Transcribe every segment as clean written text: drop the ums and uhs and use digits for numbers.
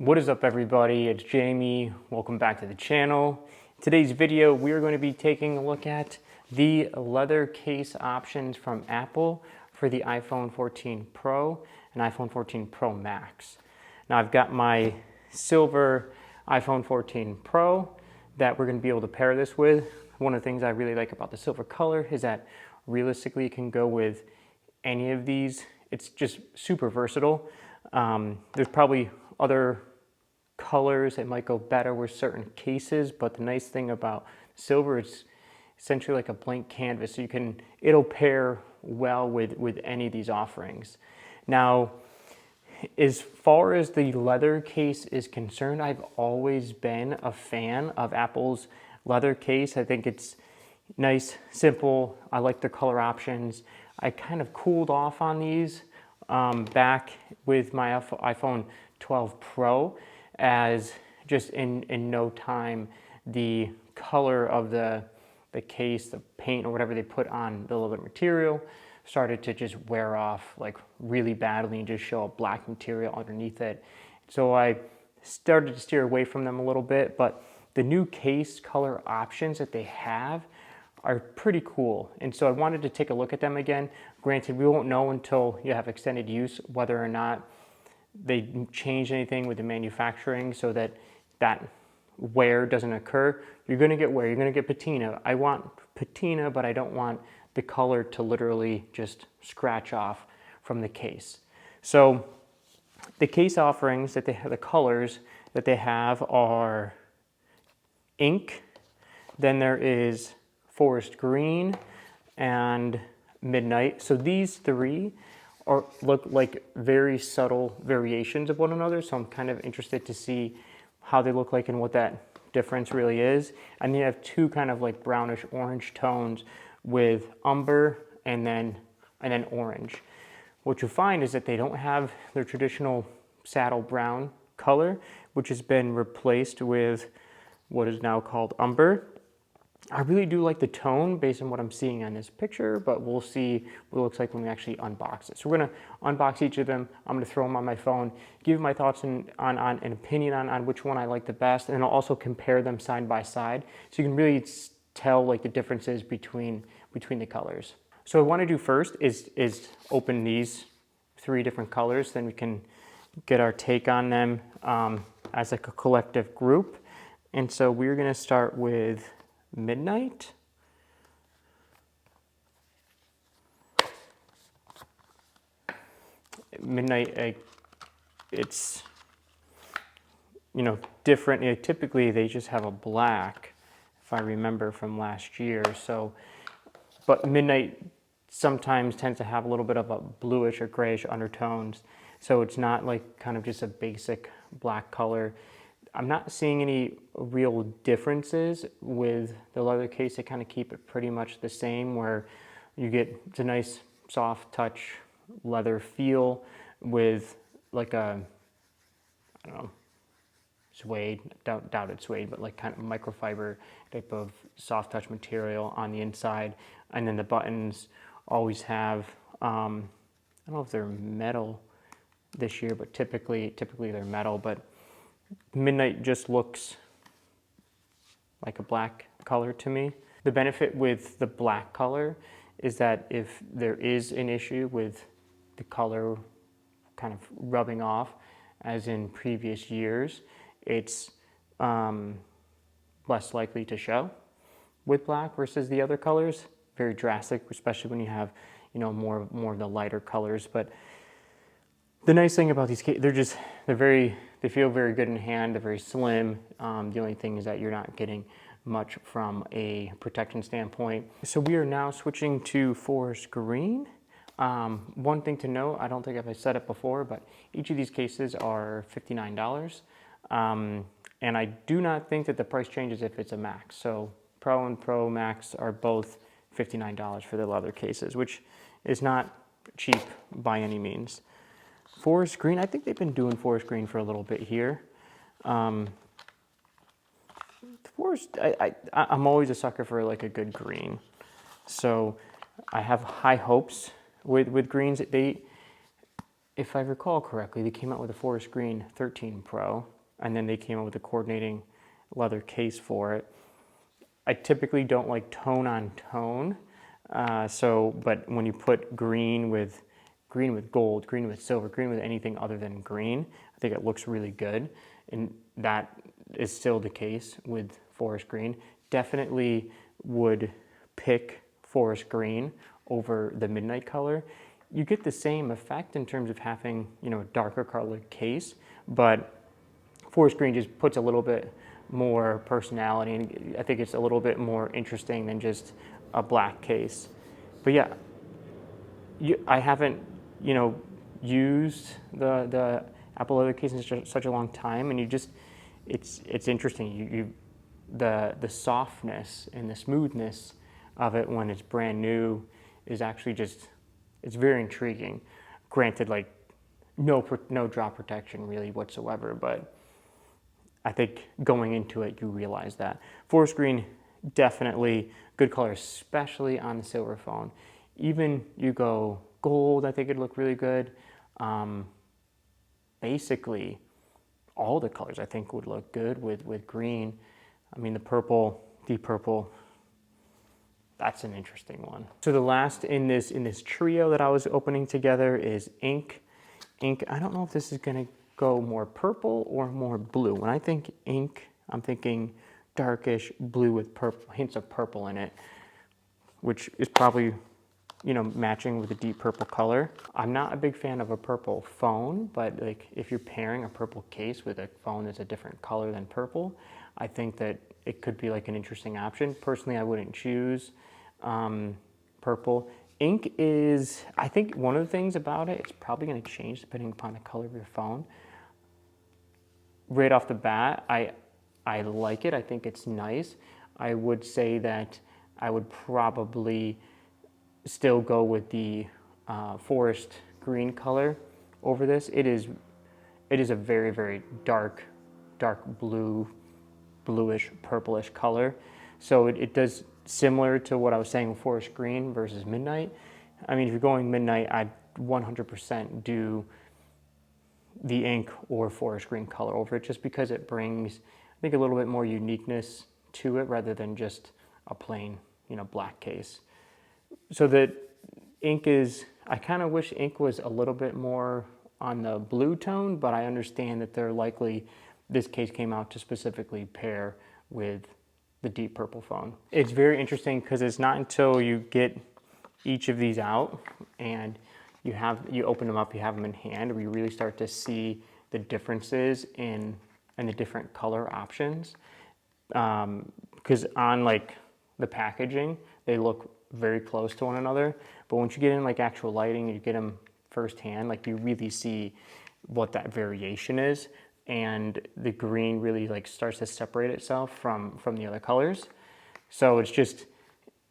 What is up, everybody? It's Jamey. Welcome back to the channel. In today's video, we are going to be taking a look at the leather case options from Apple for the iPhone 14 Pro and iPhone 14 Pro Max. Now, I've got my silver iPhone 14 Pro that we're going to be able to pair this with. One of the things I really like about the silver color is that realistically it can go with any of these. It's just super versatile. There's probably other colors that might go better with certain cases, but the nice thing about silver, it's essentially like a blank canvas, so it'll pair well with any of these offerings. Now, as far as the leather case is concerned, I've always been a fan of Apple's leather case. I think it's nice, simple. I like the color options. I kind of cooled off on these back with my iPhone 12 Pro, as just in no time the color of the case, the paint or whatever they put on the leather material started to just wear off like really badly and just show a black material underneath it. So I started to steer away from them a little bit, but the new case color options that they have are pretty cool. And so I wanted to take a look at them again. Granted, we won't know until you have extended use whether or not they change anything with the manufacturing so that wear doesn't occur. You're going to get wear, you're going to get patina. I want patina, but I don't want the color to literally just scratch off from the case. So the case offerings that they have, the colors that they have are ink, then there is forest green and midnight. So these three look like very subtle variations of one another, so I'm kind of interested to see how they look like and what that difference really is. And you have two kind of like brownish orange tones with umber and then orange. What you'll find is that they don't have their traditional saddle brown color, which has been replaced with what is now called umber. I really do like the tone based on what I'm seeing on this picture, but we'll see what it looks like when we actually unbox it. So we're going to unbox each of them. I'm going to throw them on my phone, give my thoughts on an opinion on which one I like the best, and I'll also compare them side by side so you can really tell like the differences between the colors. So what I want to do first is open these three different colors, then we can get our take on them as like a collective group. And so we're going to start with midnight. Midnight, it's, different. Typically they just have a black, if I remember from last year. So, but midnight sometimes tends to have a little bit of a bluish or grayish undertones. So it's not like kind of just a basic black color. I'm not seeing any real differences with the leather case. They kind of keep it pretty much the same, where you get a nice soft touch leather feel with like a, I don't know, suede, doubt it's suede, but like kind of microfiber type of soft touch material on the inside. And then the buttons always have, I don't know if they're metal this year, but typically they're metal, but midnight just looks like a black color to me. The benefit with the black color is that if there is an issue with the color kind of rubbing off, as in previous years, it's less likely to show with black versus the other colors. Very drastic, especially when you have more of the lighter colors. But the nice thing about these cases, they feel very good in hand. They're very slim. The only thing is that you're not getting much from a protection standpoint. So we are now switching to forest green. One thing to note, I don't think I've said it before, but each of these cases are $59. And I do not think that the price changes if it's a Max. So Pro and Pro Max are both $59 for the leather cases, which is not cheap by any means. Forest green, I think they've been doing forest green for a little bit here. Forest, I'm always a sucker for like a good green. So I have high hopes with greens. if I recall correctly, they came out with a forest green 13 Pro, and then they came out with a coordinating leather case for it. I typically don't like tone on tone, but when you put green with gold, green with silver, green with anything other than green, I think it looks really good, and that is still the case with forest green. Definitely would pick forest green over the midnight color. You get the same effect in terms of having, you know, a darker colored case, but forest green just puts a little bit more personality, and I think it's a little bit more interesting than just a black case. But yeah, I haven't, you know, used the Apple leather case in such a long time, and it's interesting. The softness and the smoothness of it when it's brand new is actually it's very intriguing. Granted, like no drop protection really whatsoever, but I think going into it, you realize that. Forest green, definitely good color, especially on the silver phone. Even you go gold, I think it'd look really good. Basically, all the colors I think would look good with green. I mean, the purple, deep purple, that's an interesting one. So the last in this trio that I was opening together is ink. Ink, I don't know if this is gonna go more purple or more blue. When I think ink, I'm thinking darkish blue with purple, hints of purple in it, which is probably, you know, matching with a deep purple color. I'm not a big fan of a purple phone, but like if you're pairing a purple case with a phone that's a different color than purple, I think that it could be like an interesting option. Personally, I wouldn't choose purple. Ink is, I think one of the things about it, it's probably gonna change depending upon the color of your phone. Right off the bat, I like it. I think it's nice. I would say that I would probably still go with the forest green color over this. It is a very, very dark blue, bluish, purplish color. So it does similar to what I was saying with forest green versus midnight. I mean, if you're going midnight, I'd 100% do the ink or forest green color over it, just because it brings, I think, a little bit more uniqueness to it rather than just a plain, you know, black case. So the ink is, I kind of wish ink was a little bit more on the blue tone, but I understand that they're likely, this case came out to specifically pair with the deep purple phone. It's very interesting because it's not until you get each of these out and you open them up, you have them in hand, where you really start to see the differences in the different color options. Because on like the packaging, they look very close to one another, but once you get in like actual lighting and you get them firsthand, like you really see what that variation is, and the green really like starts to separate itself from the other colors. So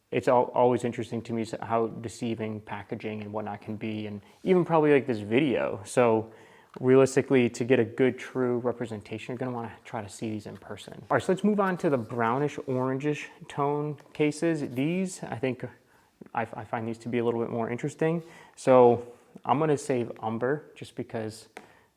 it's always interesting to me how deceiving packaging and whatnot can be, and even probably like this video. So realistically, to get a good true representation, you're gonna wanna try to see these in person. All right, so let's move on to the brownish orangish tone cases. These, I think, I find these to be a little bit more interesting. So I'm gonna save Umber just because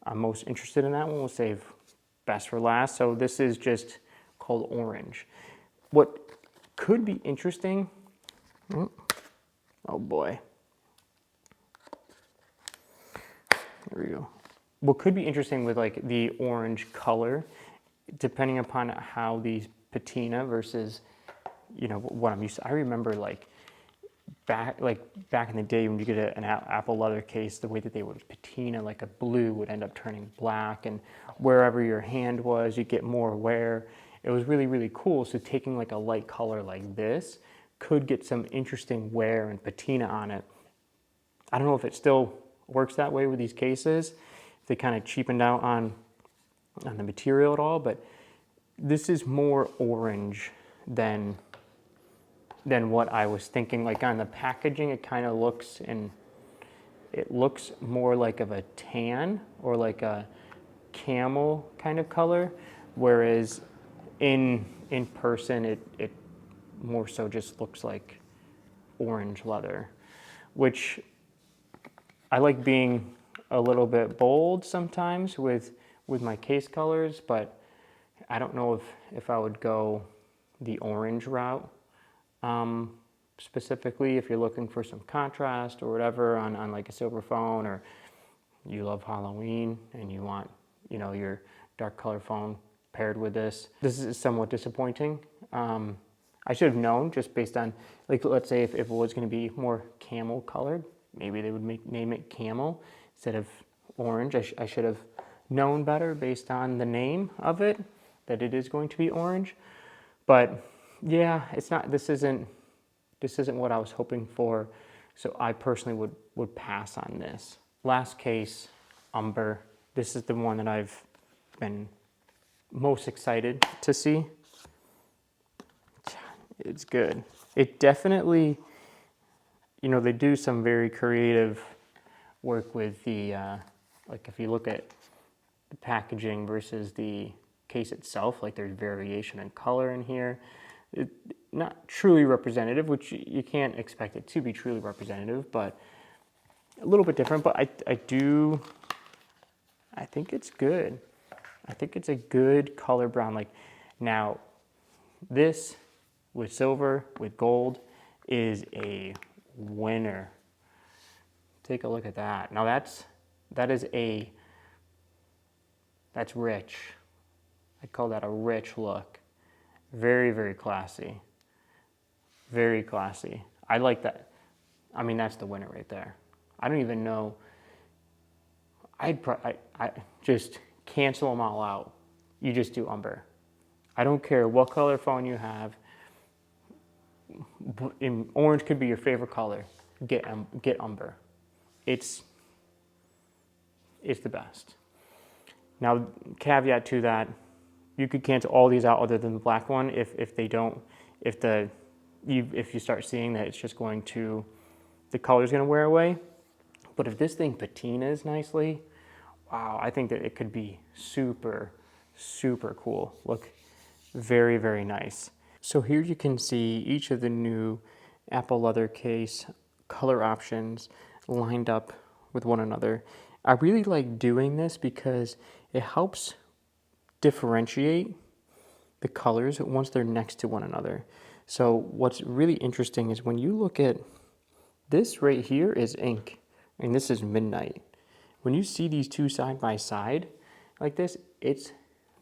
I'm most interested in that one. We'll save best for last. So this is just called orange. What could be interesting, oh boy, there we go. What could be interesting with like the orange color, depending upon how these patina versus, you know, what I'm used to. I remember like back in the day when you get an Apple leather case, the way that they would patina like a blue would end up turning black, and wherever your hand was, you get more wear. It was really, really cool. So taking like a light color like this could get some interesting wear and patina on it. I don't know if it still works that way with these cases. They kind of cheapened out on the material at all, but this is more orange than what I was thinking. Like on the packaging, it kind of looks, and it looks more like of a tan or like a camel kind of color, whereas in person it more so just looks like orange leather, which I like being a little bit bold sometimes with my case colors, but I don't know if I would go the orange route. Specifically, if you're looking for some contrast or whatever on like a silver phone, or you love Halloween and you want, you know, your dark color phone paired with this. This is somewhat disappointing. I should have known, just based on, like, let's say if it was going to be more camel colored, maybe they would name it camel instead of orange. I should have known better based on the name of it, that it is going to be orange. But yeah, it's not, this isn't what I was hoping for. So I personally would pass on this. Last case, Umber. This is the one that I've been most excited to see. It's good. It definitely, you know, they do some very creative work with the, like if you look at the packaging versus the case itself, like there's variation in color in here. Not truly representative, which you can't expect it to be truly representative, but a little bit different. But I think it's good. I think it's a good color brown. Like now, this with silver, with gold, is a winner. Take a look at that. Now that's rich. I'd call that a rich look. Very, very classy. Very classy. I like that. I mean, that's the winner right there. I don't even know. I just cancel them all out. You just do Umber. I don't care what color phone you have. Orange could be your favorite color. Get Umber. It's the best. Now, caveat to that, you could cancel all these out other than the black one if you start seeing that it's just going to, the color's going to wear away. But if this thing patinas nicely, wow, I think that it could be super, super cool. Look, very, very nice. So here you can see each of the new Apple leather case color options lined up with one another. I really like doing this because it helps differentiate the colors once they're next to one another. So what's really interesting is when you look at this right here is ink, and this is midnight. When you see these two side by side like this,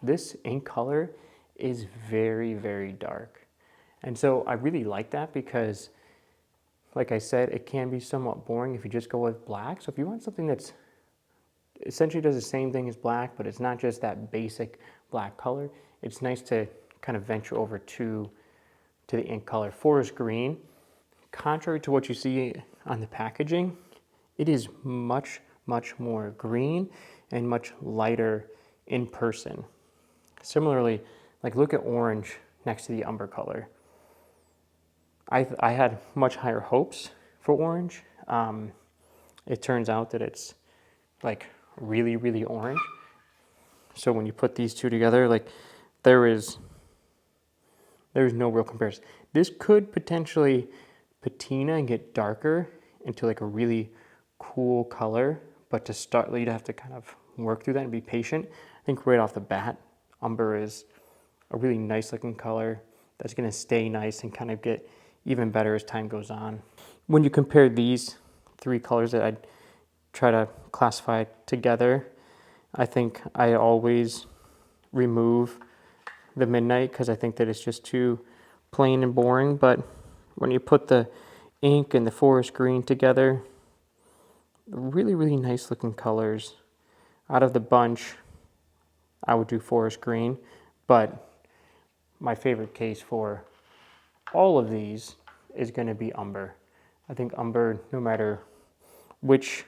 this ink color is very, very dark. And so I really like that because, like I said, it can be somewhat boring if you just go with black. So if you want something that's essentially does the same thing as black, but it's not just that basic black color, it's nice to kind of venture over to the ink color. Forest green, contrary to what you see on the packaging, it is much, much more green and much lighter in person. Similarly, like look at orange next to the umber color. I had much higher hopes for orange. It turns out that it's like really, really orange. So when you put these two together, like there's no real comparison. This could potentially patina and get darker into like a really cool color, but to start, you'd have to kind of work through that and be patient. I think right off the bat, umber is a really nice looking color that's going to stay nice and kind of get even better as time goes on. When you compare these three colors that I'd try to classify together, I think I always remove the midnight because I think that it's just too plain and boring. But when you put the ink and the forest green together, really, really nice looking colors. Out of the bunch, I would do forest green, but my favorite case for all of these is going to be umber. I think umber, no matter which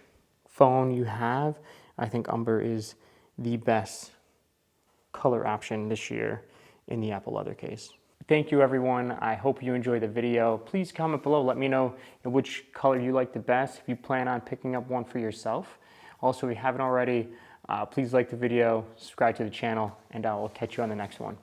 phone you have, I think umber is the best color option this year in the Apple leather case. Thank you, everyone. I hope you enjoyed the video. Please comment below. Let me know which color you like the best, if you plan on picking up one for yourself. Also, if you haven't already, please like the video, subscribe to the channel, and I will catch you on the next one.